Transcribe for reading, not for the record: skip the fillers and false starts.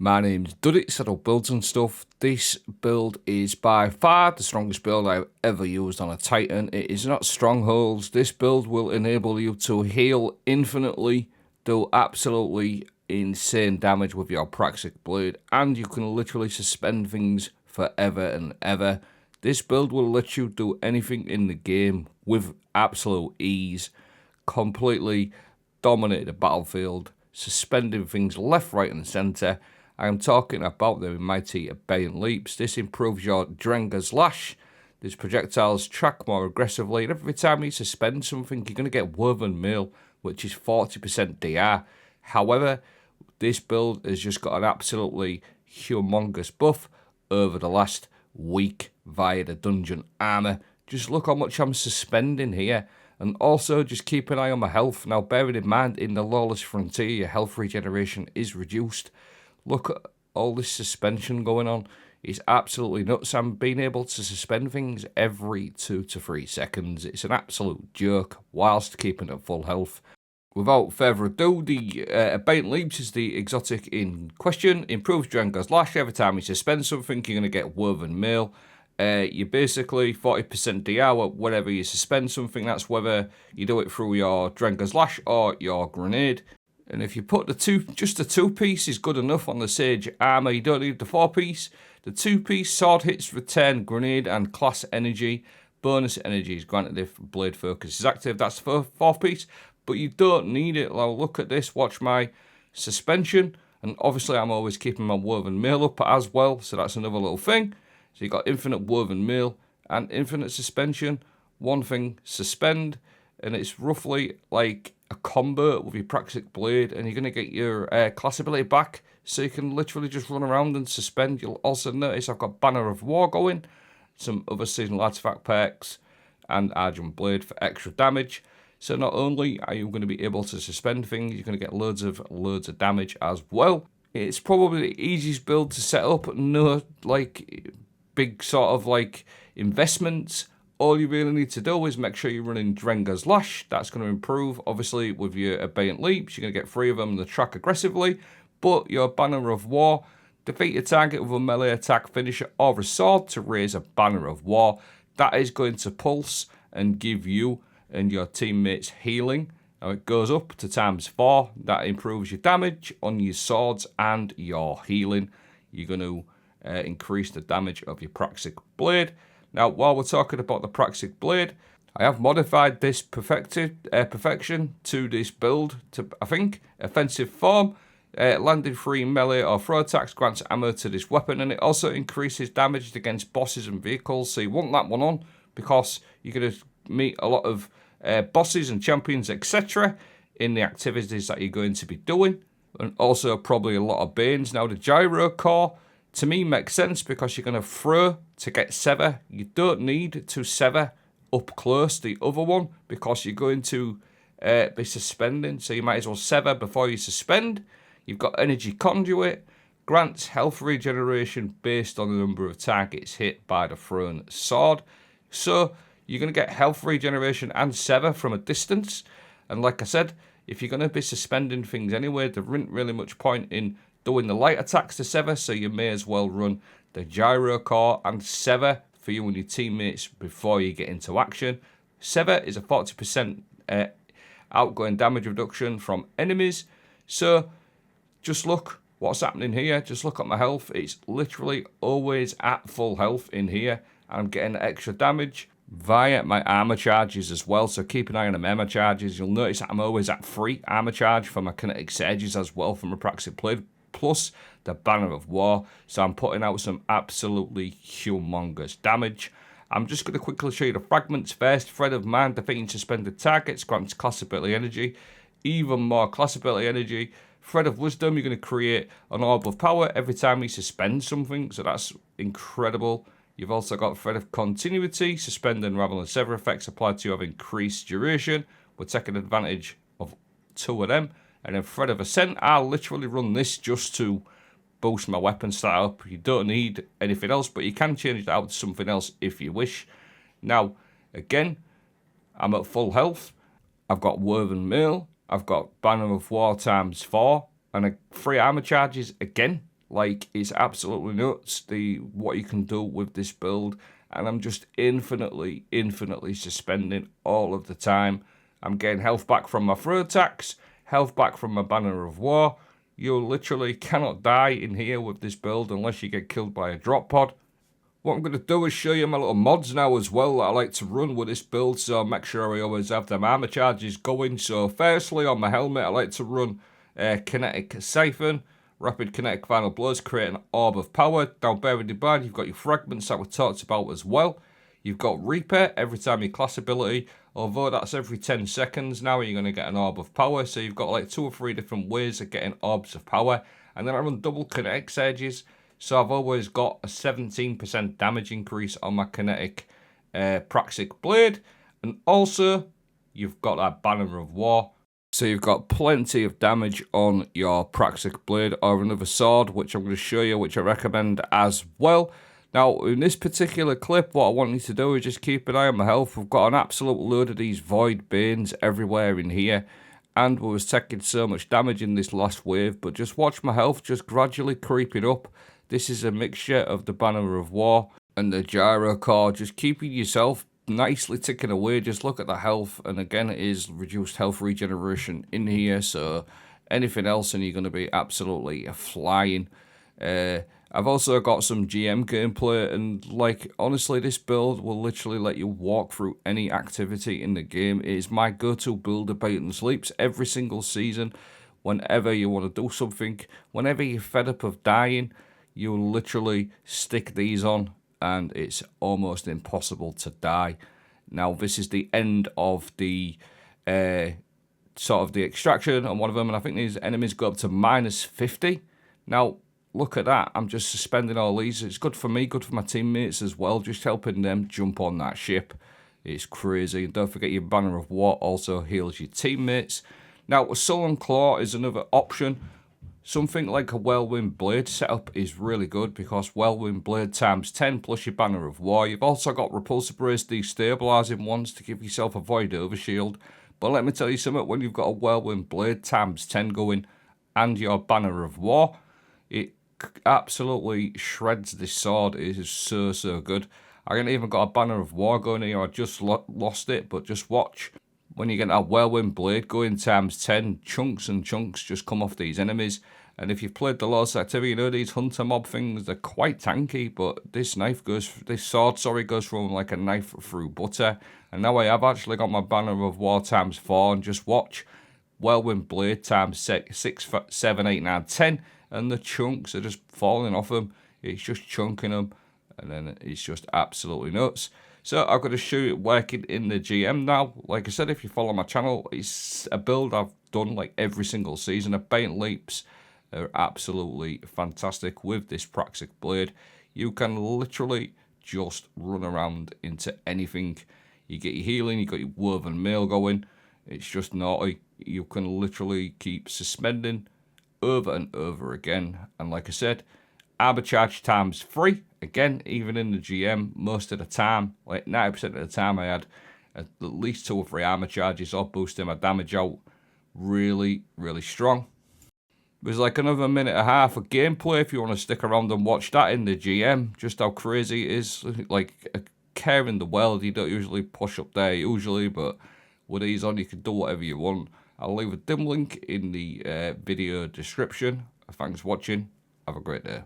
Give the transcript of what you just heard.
My name's Dudit, Saddle Builds and Stuff. This build is by far the strongest build I've ever used on a Titan. It is not strongholds. This build will enable you to heal infinitely, do absolutely insane damage with your Praxic Blade, and you can literally suspend things forever and ever. This build will let you do anything in the game with absolute ease, completely dominate the battlefield, suspending things left, right and centre. I am talking about the mighty Abeyant Leaps. This improves your Drenger's Lash. These projectiles track more aggressively, and every time you suspend something, you're going to get Woven Mail, which is 40% DR. However, this build has just got an absolutely humongous buff over the last week via the dungeon armour. Just look how much I'm suspending here. And also, just keep an eye on my health. Now, bearing in mind, in the Lawless Frontier, your health regeneration is reduced. Look at all this suspension going on. It's absolutely nuts. I'm being able to suspend things every 2 to 3 seconds. It's an absolute joke, whilst keeping at full health. Without further ado, the Abeyant Leaps is the exotic in question. Improves Drenger's Lash. Every time you suspend something, you're going to get Woven Mail. You basically 40% DR whenever you suspend something. That's whether you do it through your Drenger's Lash or your grenade. And if you put just the 2-piece is good enough on the Sage armor. You don't need the 4-piece. The 2-piece sword hits return grenade and class energy. Bonus energy is granted if blade focus is active. That's the 4th-piece, but you don't need it. Now look at this. Watch my suspension, and obviously I'm always keeping my Woven Mail up as well. So that's another little thing. So you got infinite Woven Mail and infinite suspension. One thing, suspend, and it's roughly like a combo with your Praxic Blade, and you're going to get your class ability back, so you can literally just run around and suspend. You'll also notice I've got Banner of War going, some other seasonal artifact perks, and Argent Blade for extra damage. So not only are you going to be able to suspend things, you're going to get loads of damage as well. It's probably the easiest build to set up. No like big sort of like investments. All you really need to do is make sure you're running Drenger's Lash. That's going to improve. Obviously, with your Abeyant Leaps, you're going to get 3 of them that track aggressively. But your Banner of War, defeat your target with a melee attack, finisher, or a sword to raise a Banner of War. That is going to pulse and give you and your teammates healing. Now it goes up to ×4. That improves your damage on your swords and your healing. You're going to increase the damage of your Praxic Blade. Now, while we're talking about the Praxic Blade, I have modified this perfection to this build to, I think, offensive form. Landing free melee or throw attacks grants ammo to this weapon, and it also increases damage against bosses and vehicles. So you want that one on because you're going to meet a lot of bosses and champions, etc. in the activities that you're going to be doing. And also probably a lot of Banes. Now, the Gyro Core, to me, makes sense because you're going to throw to get sever. You don't need to sever up close the other one because you're going to be suspending. So you might as well sever before you suspend. You've got Energy Conduit. Grants health regeneration based on the number of targets hit by the thrown sword. So you're going to get health regeneration and sever from a distance. And like I said, if you're going to be suspending things anyway, there isn't really much point in doing the light attacks to sever, so you may as well run the Gyro Core and sever for you and your teammates before you get into action. Sever is a 40% outgoing damage reduction from enemies. So just look what's happening here. Just look at my health. It's literally always at full health in here. I'm getting extra damage via my armor charges as well, so keep an eye on the armor charges. You'll notice that I'm always at 3 armor charge for my kinetic surges as well from a Praxic Blade, plus the Banner of War, so I'm putting out some absolutely humongous damage. I'm just going to quickly show you the fragments first. Thread of Man, defeating suspended targets, grants class ability energy, even more class ability energy. Thread of Wisdom, you're going to create an orb of power every time you suspend something, so that's incredible. You've also got Thread of Continuity, suspend and ravel and sever effects applied to you have increased duration. We're taking advantage of 2 of them. And then Thread of Ascent, I'll literally run this just to boost my weapon stat up. You don't need anything else, but you can change that out to something else if you wish. Now, again, I'm at full health. I've got Woven Mail. I've got Banner of War ×4. And 3 armor charges again. Like, it's absolutely nuts, what you can do with this build. And I'm just infinitely suspending all of the time. I'm getting health back from my throw attacks, health back from my Banner of War. You literally cannot die in here with this build unless you get killed by a drop pod. What I'm going to do is show you my little mods now as well that I like to run with this build, so make sure I always have them armor charges going. So firstly, on my helmet, I like to run Kinetic Siphon, Rapid Kinetic Final Blows, create an Orb of Power. Down bearing in mind, you've got your fragments that we talked about as well. You've got Reaper every time you class ability, although that's every 10 seconds. Now you're going to get an Orb of Power, so you've got like 2 or 3 different ways of getting Orbs of Power. And then I run double Kinetic Surges, so I've always got a 17% damage increase on my Kinetic Praxic Blade. And also, you've got that Banner of War. So you've got plenty of damage on your Praxic Blade or another sword, which I'm going to show you, which I recommend as well. Now, in this particular clip, what I want you to do is just keep an eye on my health. We've got an absolute load of these Void Banes everywhere in here, and we was taking so much damage in this last wave, but just watch my health just gradually creeping up. This is a mixture of the Banner of War and the Gyro Core, just keeping yourself nicely ticking away. Just look at the health, and again, it is reduced health regeneration in here, so anything else and you're going to be absolutely flying. I've also got some GM gameplay, and like, honestly, this build will literally let you walk through any activity in the game. It is my go-to build, Abeyant Leaps, every single season. Whenever you want to do something, whenever you're fed up of dying, you literally stick these on, and it's almost impossible to die. Now, this is the end of the sort of the extraction on one of them, and I think these enemies go up to -50. Now, look at that. I'm just suspending all these. It's good for me, good for my teammates as well, just helping them jump on that ship. It's crazy. And don't forget your Banner of War also heals your teammates. Now, a Sullen Claw is another option. Something like a Whirlwind Blade setup is really good because Whirlwind Blade times 10 plus your Banner of War. You've also got Repulsor Brace destabilizing ones to give yourself a Void Overshield. But let me tell you something, when you've got a Whirlwind Blade times 10 going and your Banner of War, it absolutely shreds this sword. It is so good. I ain't even got a Banner of War going here. I just lost it, but just watch. When you get that Whirlwind Blade going times 10, chunks and chunks just come off these enemies. And if you've played the Lord's Activity, you know these hunter mob things, they're quite tanky, but this sword goes through them like a knife through butter. And now I have actually got my Banner of War times 4, and just watch. Whirlwind Blade times 6, 7, 8, 9, 10, and the chunks are just falling off them. It's just chunking them, and then it's just absolutely nuts. So I'm going to show it working in the GM now. Like I said, if you follow my channel, it's a build I've done like every single season. Abeyant Leaps are absolutely fantastic with this Praxic Blade. You can literally just run around into anything. You get your healing, you got your Woven Mail going. It's just naughty. You can literally keep suspending over and over again. And like I said, armor charge times 3. Again, even in the GM, most of the time, like 90% of the time, I had at least 2 or 3 armor charges or boosting my damage out really strong. There's like another minute and a half of gameplay if you want to stick around and watch that in the GM. Just how crazy it is. Like a care in the world, you don't usually push up there usually, but with these on, you can do whatever you want. I'll leave a dim link in the video description. Thanks for watching. Have a great day.